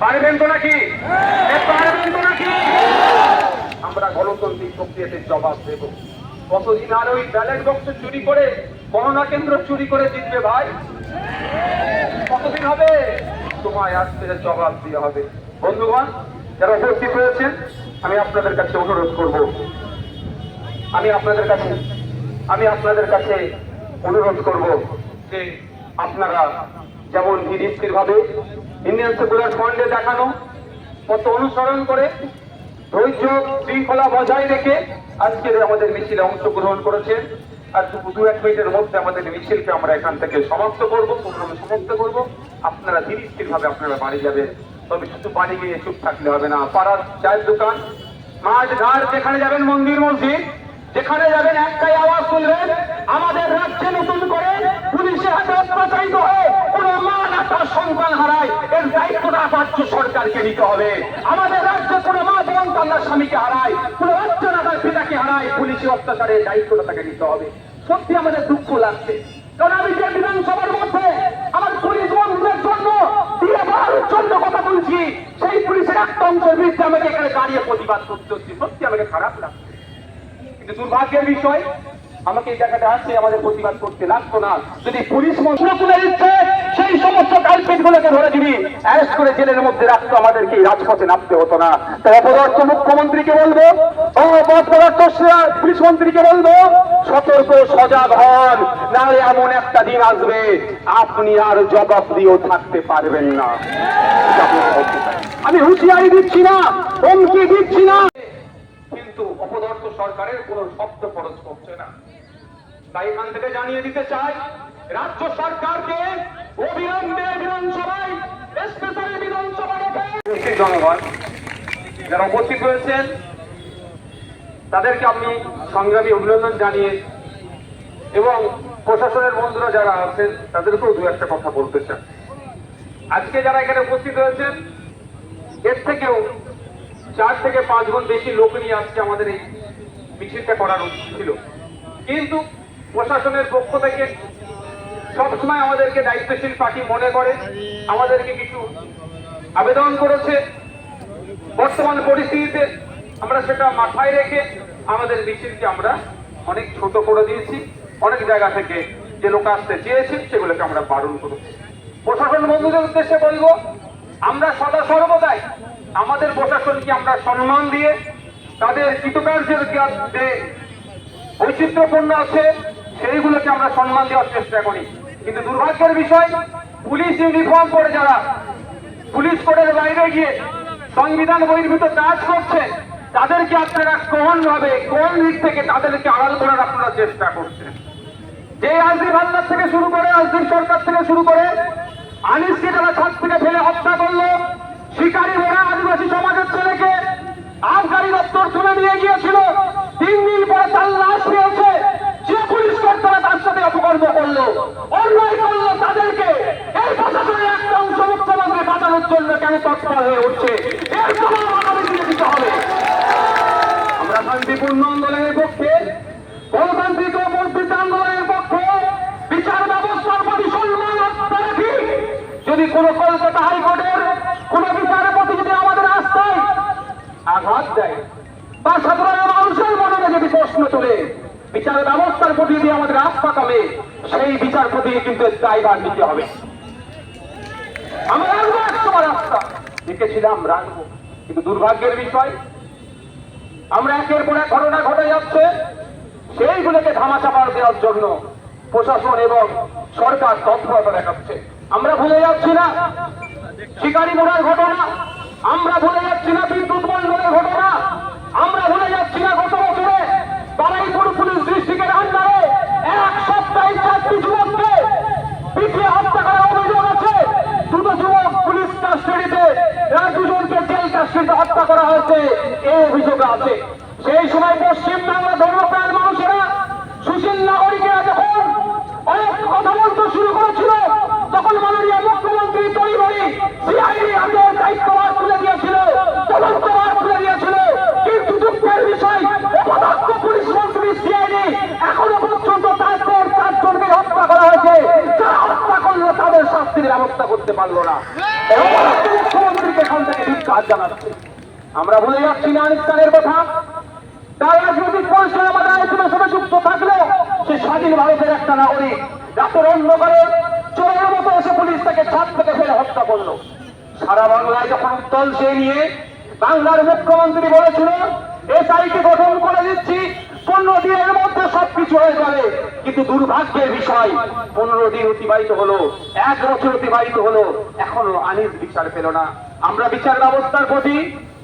পারবেন তো নাকি? পারবেন তো নাকি? আমরা গণতান্ত্রিক প্রক্রিয়াতে জবাব দেব। কতদিন আর ওই ব্যালট বক্স চুরি করে, গণনা কেন্দ্র চুরি করে জিতবে ভাই? কতদিন হবে? সময় আসছে জবাব দিয়ে হবে। বন্ধুগণ, যারা উপস্থিত হয়েছেন, আমি আপনাদের কাছে অনুরোধ করব, আমি আপনাদের কাছে অনুরোধ করব যে আপনারা যেমন ধীরস্থির ভাবে ইন্ডিয়ান সেকুলার ফ্রন্টে দেখানো পথ অনুসরণ করে ধৈর্য শৃঙ্খলা বজায় রেখে আজকের আমাদের মিছিলে অংশগ্রহণ করেছেন। আর 2-1 মিনিটের মধ্যে আমাদের মিছিলকে আমরা এখান থেকে সমাপ্ত করবো, প্রোগ্রাম সমাপ্ত করবো। আপনারা ধীরস্থির ভাবে আপনারা বাড়ি যাবেন। তবে শুধু বাড়ি গিয়ে চুপ থাকলে হবে না। পাড়ার চায়ের দোকান, মাঠ ঘাট, যেখানে যাবেন, মন্দির মসজিদ যেখানে যাবেন, একটাই আওয়াজ তুলবেন, আমাদের রাজ্যে নতুন করে পুলিশের হাতে অত্যাচারিত হয়ে কোন মা না তার সন্তান হারায়, এর দায়িত্বটা রাজ্য সরকারকে নিতে হবে। আমাদের রাজ্যে কোন মা যেমন তার স্বামীকে হারায়, কোন বাচ্চা না তার পিতাকে হারায়, পুলিশের অত্যাচারের দায়িত্বটা তাকে নিতে হবে। সত্যি আমাদের দুঃখ লাগছে, কারণ আমি যে বিধানসভার মধ্যে আমার পুলিশ বন্ধুদের জন্য দিয়ে বলার জন্য কথা বলছি, সেই পুলিশের একটা অংশের বিরুদ্ধে আমাকে এখানে দাঁড়িয়ে প্রতিবাদ করতে হচ্ছে। সত্যি আমাকে খারাপ লাগছে, কিন্তু দুর্ভাগ্যের বিষয় আমাকে এই জায়গাটা আসছে আমাদের প্রতিবাদ করতে লাগতো না। যদি পুলিশ মন্ত্র তুলে দিচ্ছে, সেই সমস্ত কালপিট গুলোকে ধরে দিবি, অ্যারেস্ট করে জেলের মধ্যে রাখতো, আমাদেরকে রাজপথে নামতে হতো না। তাই অপদার্থ মুখ্যমন্ত্রীকে বলবো, অপদার্থ পুলিশ মন্ত্রীকে বলবো, সতর্ক সজাগ হন, নাহলে এমন একটা দিন আসবে আপনি আর জবাব দিয়েও থাকতে পারবেন না। আমি হুঁশিয়ারি দিচ্ছি না, হুমকি দিচ্ছি না, কিন্তু অপদার্থ সরকারের কোন শব্দ খরচ করছে না। তাই এখান থেকে জানিয়ে দিতে চাই রাজ্য সরকারকে অবিলম্বে বিধানসভায়, স্পেশাল বিধানসভা রেখে জনগণ যারা উপস্থিত হয়েছেন তাদেরকে আমি সংগ্রামী অভিনন্দন জানিয়ে এবং প্রশাসনের বন্ধুরা যারা আছেন তাদেরকেও দু একটা কথা বলতে চান। আজকে যারা এখানে উপস্থিত হয়েছেন এর থেকেও 4 থেকে 5 গুণ বেশি লোক নিয়ে আজকে আমাদের এই মিছিলটা করার উচিত ছিল, কিন্তু প্রশাসনের পক্ষ থেকে সবসময় আমাদেরকে দায়িত্বশীল পার্টি মনে করে আমাদেরকে কিছু আবেদন করেছে। বর্তমান পরিস্থিতিতে আমরা সেটা মাথায় রেখে আমাদের মিছিলকে আমরা অনেক ছোট করে দিয়েছি। অনেক জায়গা থেকে যে লোক আসতে চেয়েছে সেগুলোকে আমরা বারণ করেছি। প্রশাসন বন্ধুদের উদ্দেশ্যে বলবো, আমরা সদা সর্বদাই আমাদের প্রশাসনকে আমরা সম্মান দিয়ে তাদের কৃতকার্যের যে বৈচিত্র্যপূর্ণ আছে সেইগুলোকে আমরা সম্মান দেওয়ার চেষ্টা করি। কিন্তু দুর্ভাগ্যের বিষয়, পুলিশ ইউনিফর্ম পরে যারা পুলিশ কোডের বাইরে গিয়ে সংবিধান বহির্ভূত কাজ করছে তাদেরকে আপনারা কোন দিক থেকে তাদেরকে আড়াল করার আপনারা চেষ্টা করছেন। যে আজরি ভান্ডার থেকে শুরু করে, আজরি সরকার থেকে শুরু করে আনিসকে যারা ছাদ থেকে ফেলে হত্যা করলো, শিকারী মোড়া আদিবাসী সমাজের ছেলেকে আবগারি দপ্তর তুলে নিয়ে গিয়েছিল, 3 দিন পরে তার লাশ পেয়েছে, যে পুলিশ কর্তারা তার সাথে অপকর্ম করলো, অন্যায় করলো, তাদেরকে এই প্রশাসনের একটা অংশ মুখ্যমন্ত্রী বাঁচানোর জন্য কেন তৎপর হয়ে উঠছে, এর জবাব আগামী দিনে দিতে হবে। আমরা শান্তিপূর্ণ আন্দোলনের পক্ষে, গণতান্ত্রিক ও বর্ধিত আন্দোলনের পক্ষে, বিচার ব্যবস্থার প্রতি সম্মান রাখি। যদি কোন কলকাতা হাইকোর্টের কোন বিচারপতি যদি আমাদের আস্থায় আঘাত দেয় বা সাধারণ মানুষের মনে যদি প্রশ্ন তোলে, বিচার ব্যবস্থার প্রতি যদি আমাদের আস্থা কমে, সেই বিচারপতি কিন্তু দায়ভার নিতে হবে। আমরা রাখবো, 100বার আস্থা লিখেছিলাম, রাখবো, কিন্তু দুর্ভাগ্যের বিষয় আমরা একের পর এক ঘটনা ঘটে যাচ্ছে, সেইগুলোকে ধামাচাপা দেওয়ার জন্য প্রশাসন এবং সরকার তৎপরতা দেখাচ্ছে। আমরা ভুলে যাচ্ছি না শিকারী মোড়ার ঘটনা, আমরা ভুলে যাচ্ছি না বিদ্যুৎ মন্ডলের ঘটনা, আমরা ভুলে যাচ্ছি না গত বছরে বারুইপুর পুলিশ ডিস্ট্রিক্টের আন্ডারে 1 সপ্তাহে 4টি যুবককে পিটিয়ে হত্যা করার অভিযোগ আছে। 2 যুবক পুলিশ কাস্টডিতে, 2জনকে জেল কাস্টডিতে হত্যা করা হয়েছে, এই অভিযোগ আছে। সেই সময় পশ্চিমবাংলা ধর্মপ্রাণ মানুষেরা, সুশীল নাগরিকেরা যখন অনেক কথা বলতে শুরু করেছিল, তখন মাননীয় মুখ্যমন্ত্রী তড়িঘড়ি সিআইডি হাতের দায়িত্বভার তুলে দিয়েছিল, তদন্তভার তুলে দিয়েছিল। কিন্তু দুঃখের বিষয়, অপদার্থ পুলিশ মন্ত্রী সিআইডি এখনো পর্যন্ত তাদের 4 জনকে হত্যা করা হয়েছে, যারা হত্যা করলো তাদের শাস্তির ব্যবস্থা করতে পারলো না। মুখ্যমন্ত্রীকে এখান থেকে ধিক্কার জানাচ্ছে। আমরা ভুলে যাচ্ছি না আফগানিস্তানের কথা। তার রাজনৈতিক পরিচয় আমাদের আলোচনার সাথে যুক্ত থাকলেও সে স্বাধীন ভারতের একটা নাগরিক। রাতের অন্ধকারে চোরের মতো এসে পুলিশ তাকে ছাদ থেকে ফেলে হত্যা করলো। সারা বাংলায় যখন উত্তল সে নিয়ে বাংলার মুখ্যমন্ত্রী বলেছিল এসআইটি গঠন করে দিচ্ছি, 15 দিনের মধ্যে সবকিছু হয়ে যাবে। কিন্তু দুর্ভাগ্যের বিষয় 15 দিন অতিবাহিত হলো, 1 বছর অতিবাহিত হলো, এখনো আনিস বিচার পেল না। আমরা বিচার ব্যবস্থার প্রতি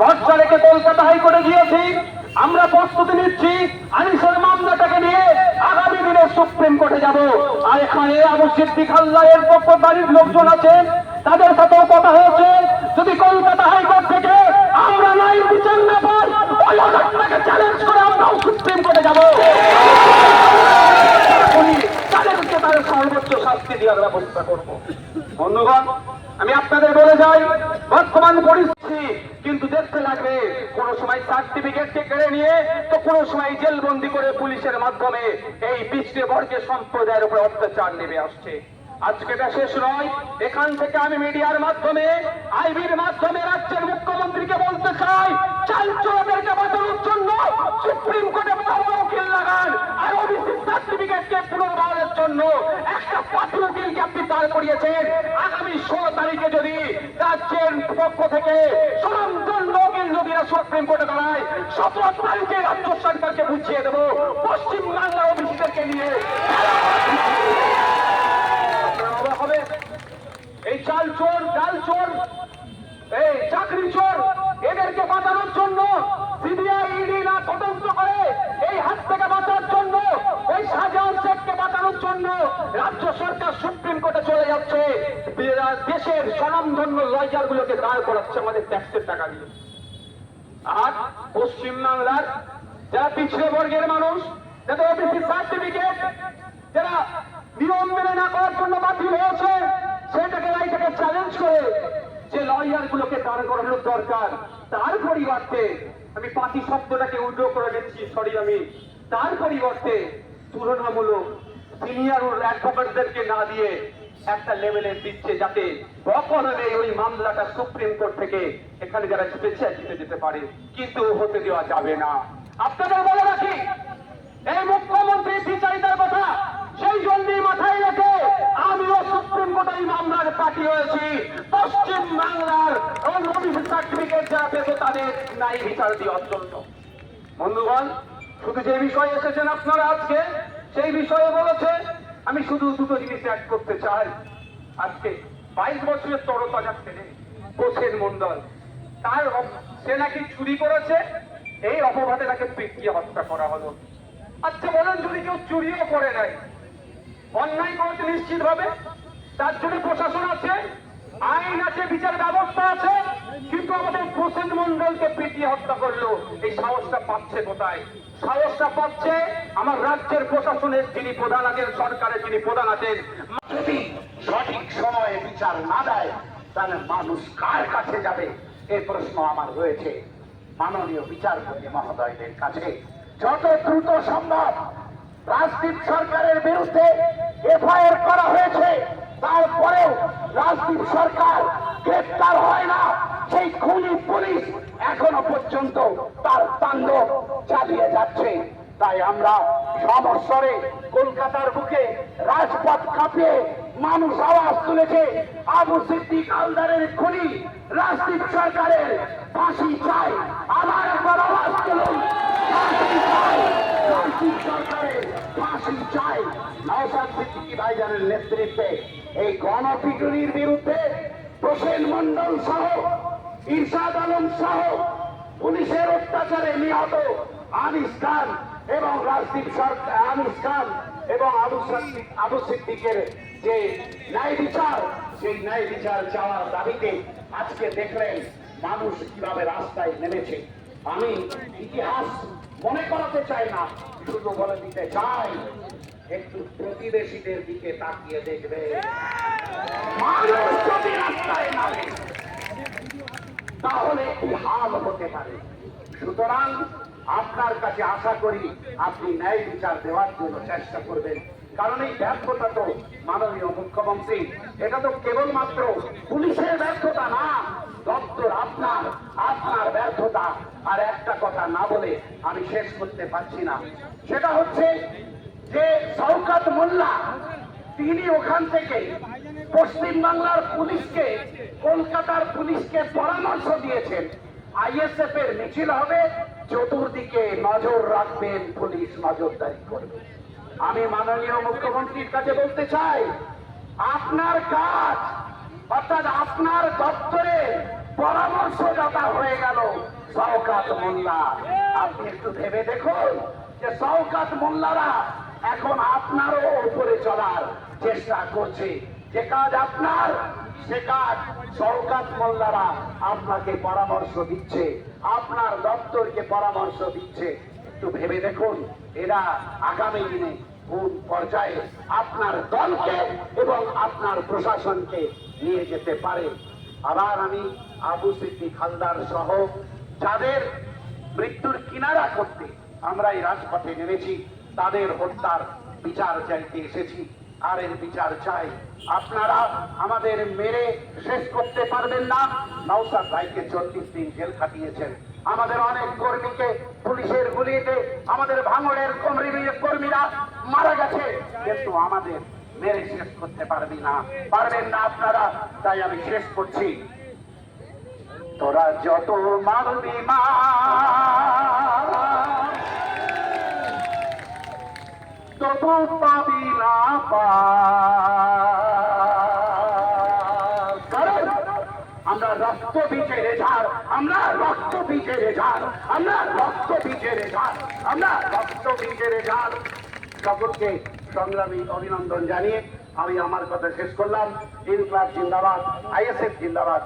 ভরসা রেখে কলকাতা হাইকোর্টে গিয়েছি। আমরা প্রস্তুতি নিচ্ছি আনিসের মামলাটাকে নিয়ে আগামী দিনে সুপ্রিম কোর্টে যাব। আর এখানে আবু সিদ্দিক আল্লাহের পক্ষবাদীর লোকজন আছেন, তাদের সাথেও কথা হয়েছে। যদি কলকাতা হাইকোর্ট থেকে আমরা নাই বিচার না পাই, ওই অর্ডারটাকে চ্যালেঞ্জ করে আমরাও সুপ্রিম কোর্টে যাব। তাদেরকে তাদের সর্বোচ্চ শাস্তি দেওয়ার ব্যবস্থা করব। বন্ধুগণ, আমি আপনাদের বলে যাই, বর্তমান পরিস্থিতি কিন্তু দেখতে লাগবে। কোন সময় সার্টিফিকেটকে কেড়ে নিয়ে তো কোন সময় জেলবন্দি করে পুলিশের মাধ্যমে এই পিছিয়ে বর্গের সম্প্রদায়ের উপর অত্যাচার নেমে আসছে। আজকে এটা শেষ নয়। এখান থেকে আমি মিডিয়ার মাধ্যমে, আইবির মাধ্যমে রাজ্যের মুখ্যমন্ত্রীকে বলতে চাই, চাল চোরদেরকে বাঁচানোর জন্য সুপ্রিম কোর্টে উকিল লাগান। আর ওবিসি সার্টিফিকেটকে পুনর্বহালের জন্য একটা পাতি উকিলকে আপনি দাঁড় করিয়েছেন। আগামী 16 তারিখে যদি রাজ্যের পক্ষ থেকে স্বনামধন্য উকিল নদীরা সুপ্রিম কোর্টে দাঁড়ায়, 17 তারিখে রাজ্য সরকারকে বুঝিয়ে দেবো পশ্চিমবাংলা ওবিসিদেরকে নিয়ে হবে। এই চাল চোর, ডাল চোর, এই চাকরি চোর, এদেরকে বাঁচানোর জন্য সিবিআই ইডি না তদন্ত করে এই হাত থেকে বাঁচার জন্য, ওই শাহজাহান শেখকে বাঁচানোর জন্য রাজ্য সরকার সুপ্রিম কোর্টে চলে যাচ্ছে। দেশের স্বনামধন্য লয়ার গুলোকে দাঁড় করাচ্ছে আমাদের ট্যাক্সের টাকা দিয়ে। আর পশ্চিমবাংলার যারা পিছিয়ে বর্গের মানুষ, যাদের ওবিসি সার্টিফিকেট যারা নিয়ম মেনে না করার জন্য বাতিল হয়েছে, সেটাকে রাইটাকে চ্যালেঞ্জ করে যে লয়ার গুলোকে দাঁড় করানোর দরকার, তার পরিবর্তে আমি পাতি শব্দটাকে উল্টো করে দিচ্ছি, সরি, আমি তার পরিবর্তে তুলনামূলক সিনিয়র অ্যাডভোকেটদেরকে না দিয়ে একটা লেভেলে দিচ্ছে, যাতে বকলমে ওই মামলাটা সুপ্রিম কোর্ট থেকে এখানে যারা জিতেছে জিতে যেতে পারে। কিন্তু হতে দেওয়া যাবে না। আপনাদের বলে রাখি, এই মুখ্যমন্ত্রী বিচারিতার কথা সেই জন্যই মাথায় রেখে আমিও সুপ্রিম কোর্টে এই মামলার পার্টি হয়েছি। পশ্চিম বাংলার ওবিসি সার্টিফিকেট যারা পেত তাদের নাই বিচার দেওয়ার জন্য। বন্ধুগণ, শুধু যে বিষয়ে এসেছেন আপনারা আজকে, সেই বিষয়ে বলেছে, আমি শুধু দুটো জিনিস অ্যাড করতে চাই। আজকে 22 বছরের তরতাজা ছেলে প্রসেন মন্ডল, তার সে নাকি চুরি করেছে, এই অপবাদে তাকে পিটিয়ে হত্যা করা হলো। আচ্ছা বলেন, যদি কেউ চুরিও করে নাই, অন্যায় করেছে নিশ্চিত ভাবে, তার জন্য প্রশাসন আছে, আইন আছে, বিচার ব্যবস্থা আছে, কিন্তু আমাদের প্রসেন মন্ডলকে পিটিয়ে হত্যা করলো। এই সাহসটা পাচ্ছে কোথায়? সাহসটা পাচ্ছে আমার রাজ্যের প্রশাসনের যিনি প্রধান আছেন, সরকারের যিনি প্রধান আছেন। যদি সঠিক সময়ে বিচার না দেয়, তাহলে মানুষ কার কাছে যাবে? এই প্রশ্ন আমার রয়েছে মাননীয় বিচারপতি মহোদয়দের কাছে। যত দ্রুত সম্ভব রাজদীপ সরকারের বিরুদ্ধে এফআইআর করা হয়েছে, তারপরেও রাজদীপ সরকার গ্রেপ্তার হয় না। সেই খুনি পুলিশ এখনো পর্যন্ত তার তাণ্ডব চালিয়ে যাচ্ছে। তাই আমরা সমস্বরে কলকাতার বুকে রাজপথ কাঁপিয়ে মানুষ আওয়াজ তুলেছে, আবু সিদ্দিক আলদারের খুনি রাজদীপ সরকারের ফাঁসি চাই। আবার একবার আওয়াজ তুলুন, ফাঁসি চাই, রাজদীপ সরকারের ফাঁসি চাই। নওশাদ সিদ্দিকী ভাইজানের নেতৃত্বে এই গণপিটুনির বিরুদ্ধে প্রসেন মন্ডল সহ, ইরশাদ আলম সহ, পুলিশের অত্যাচারে নিহত আনিস খান এবং রাজদীপ সরকার, আনিস খান এবং আবু সিদ্দিকের যে ন্যায় বিচার, সেই ন্যায় বিচার চাওয়ার দাবিতে আজকে দেখলেন মানুষ কিভাবে রাস্তায় নেমেছে। আমি ইতিহাস মনে করাতে চাই না, শুধু বলে দিতে চাই, একটু প্রতিবেশীদের দিকে তাকিয়ে দেখবে। মানুষ যদি রাস্তায় নামে তাহলে কি হাল হতে পারে। সুতরাং আপনার কাছে আশা করি আপনি ন্যায় বিচার দেওয়ার জন্য চেষ্টা করবেন, কারণ এই ব্যর্থতা তো মাননীয় মুখ্যমন্ত্রী, এটা তো কেবলমাত্র পুলিশের ব্যর্থতা না, আর একটা কথা না বলে আমি শেষ করতে পারছি না। সেটা হচ্ছে যে শওকত মোল্লা তিনি ওখান থেকে পশ্চিম বাংলার পুলিশকে, কলকাতার পুলিশকে পরামর্শ দিয়েছেন আইএসএফ এর মিছিল হবে, চতুর্দিকে নজর রাখবেন, পুলিশ নজরদারি করবে। আমি মাননীয় মুখ্যমন্ত্রীর কাছে বলতে চাই, আপনার কাজ অর্থাৎ আপনার দপ্তরে পরামর্শদাতা হয়ে গেল শওকত মোল্লা। আপনি একটু ভেবে দেখুন যে শওকত মোল্লারা এখন আপনারও উপরে চলার চেষ্টা করছে। যে কাজ আপনার, সে কাজ শওকত মোল্লারা আপনাকে পরামর্শ দিচ্ছে, আপনার দপ্তরকে পরামর্শ দিচ্ছে। একটু ভেবে দেখুন, এরা আগামী দিনে কোন পর্যায়ে আপনার দলকে এবং আপনার প্রশাসনকে নিয়ে যেতে পারে। আবার আমি আবু সিদ্দিক হালদার সহ যাদের মৃত্যুর কিনারা করতে আমরা এই রাজপথে নেমেছি, তাদের হত্যার বিচার চাইতে এসেছি, আর এর বিচার চাই। আপনারা আমাদের মেরে শেষ করতে পারবেন না। নওশাদ ভাইকে 40 দিন জেল খাটিয়েছেন, আমাদের অনেক কর্মীকে পুলিশের গুলিতে আমাদের ভাঙড়ের কর্মীরা মারা গেছে, কিন্তু আমাদের মেরে শেষ করতে পারবেন না আপনারা। তাই আমি শেষ করছি, তোরা যত মারবি মা, তত পাবি না পা। কারণ আমরা রক্ত বীজের ঝাড়, আমরা রক্ত বীজের ঝাড়, আমরা রক্ত বীজের ঝাড়, আমরা রক্ত বীজের ঝাড়। সকলকে সংগ্রামী অভিনন্দন জানিয়ে আমি আমার কথা শেষ করলাম। ইনকলাব জিন্দাবাদ, আইএসএফ জিন্দাবাদ।